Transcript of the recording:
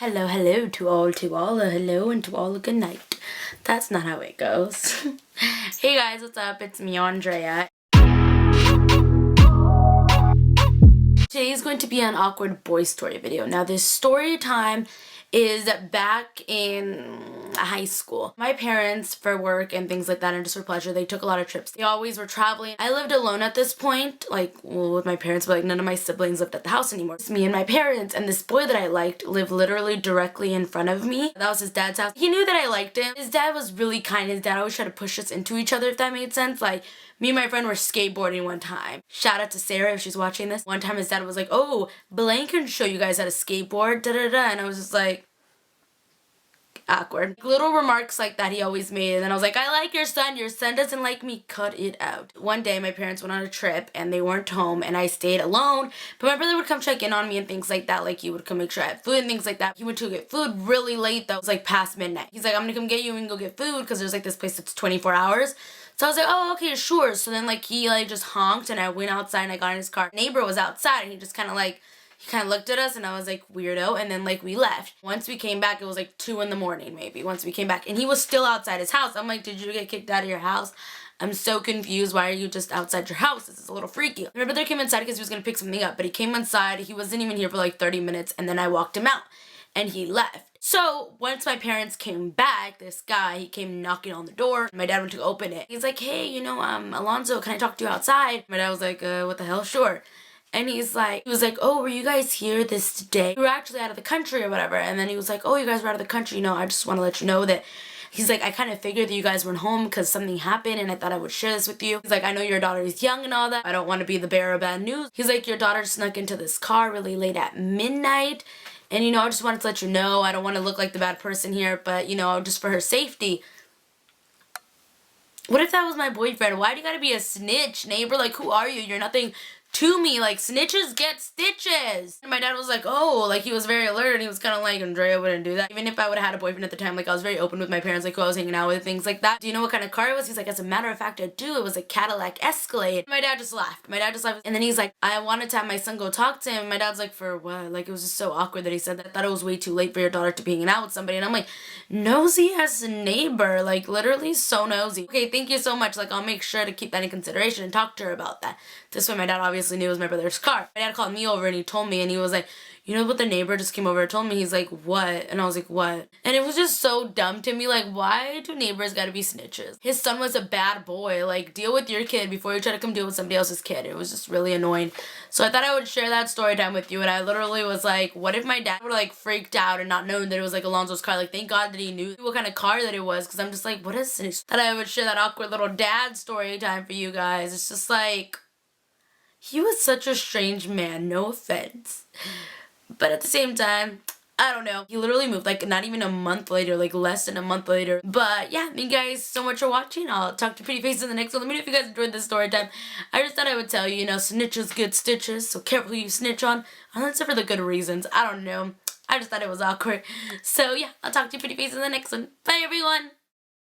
Hello, hello to all, hello, and to all a good night. That's not how it goes. Hey guys, what's up? It's me, Andrea. Today is going to be an awkward boy story video. Now, this story time is back in high school. My parents, for work and things like that and just for pleasure, they took a lot of trips. They always were traveling. I lived alone at this point, with my parents, but none of my siblings lived at the house anymore. It's me and my parents, and this boy that I liked lived literally directly in front of me. That was his dad's house. He knew that I liked him. His dad was really kind. His dad always tried to push us into each other, if that made sense. Like, me and my friend were skateboarding one time. Shout out to Sarah if she's watching this. One time his dad was like, "Oh, Blaine can show you guys how to skateboard, da-da-da," and I was just like, awkward. Little remarks like that he always made, and then I was like, "I like your son doesn't like me, cut it out." One day my parents went on a trip and they weren't home and I stayed alone, but my brother would come check in on me and things like that. Like, he would come make sure I had food and things like that. He went to get food really late though. It was like past midnight. He's like, "I'm gonna come get you and go get food," because there's like this place that's 24 hours. So I was like, "Oh, okay, sure." So then he just honked and I went outside and I got in his car. Neighbor was outside and he just kind of looked at us and I was like, weirdo, and then we left. Once we came back, it was 2 in the morning maybe, once we came back, and he was still outside his house. I'm like, "Did you get kicked out of your house? I'm so confused. Why are you just outside your house? This is a little freaky." My brother came inside because he was gonna pick something up, but he came inside, he wasn't even here for 30 minutes, and then I walked him out and he left. So once my parents came back, this guy, he came knocking on the door. My dad went to open it. He's like, "Hey, Alonzo, can I talk to you outside?" My dad was like, "What the hell? Sure." And he was like, "Oh, were you guys here this day? We were actually out of the country or whatever." And then he was like, "Oh, you guys were out of the country. I just want to let you know that," he's like, "I kind of figured that you guys weren't home because something happened and I thought I would share this with you." He's like, "I know your daughter is young and all that. I don't want to be the bearer of bad news." He's like, "Your daughter snuck into this car really late at midnight. And, I just wanted to let you know, I don't want to look like the bad person here, but, just for her safety." What if that was my boyfriend? Why do you gotta be a snitch, neighbor? Who are you? You're nothing to me. Snitches get stitches. And my dad was like, "Oh," he was very alert, and he was kind of like, "Andrea wouldn't do that." Even if I would have had a boyfriend at the time, I was very open with my parents, who I was hanging out with, things like that. "Do you know what kind of car it was?" He's like, "As a matter of fact, I do. It was a Cadillac Escalade." My dad just laughed. And then he's like, "I wanted to have my son go talk to him." My dad's like, "For what?" It was just so awkward that he said that. I thought it was way too late for your daughter to be hanging out with somebody. And I'm like, nosy ass neighbor, literally so nosy. Okay, thank you so much. I'll make sure to keep that in consideration and talk to her about that. This way my dad obviously knew it was my brother's car. My dad called me over and he told me, and he was like, "You know what the neighbor just came over and told me?" He's like, "What?" And I was like, "What?" And it was just so dumb to me. Why do neighbors gotta be snitches? His son was a bad boy. Deal with your kid before you try to come deal with somebody else's kid. It was just really annoying. So I thought I would share that story time with you, and I literally was like, what if my dad would freaked out and not known that it was Alonzo's car? Thank God that he knew what kind of car that it was, because I'm just like, what a snitch. Thought I would share that awkward little dad story time for you guys. It's just he was such a strange man, no offense. But at the same time, I don't know. He literally moved not even a month later, less than a month later. But yeah, thank you guys so much for watching. I'll talk to pretty faces in the next one. Let me know if you guys enjoyed this story time. I just thought I would tell you, snitches get stitches, so careful who you snitch on. Unless for the good reasons. I don't know. I just thought it was awkward. So yeah, I'll talk to you pretty faces in the next one. Bye everyone!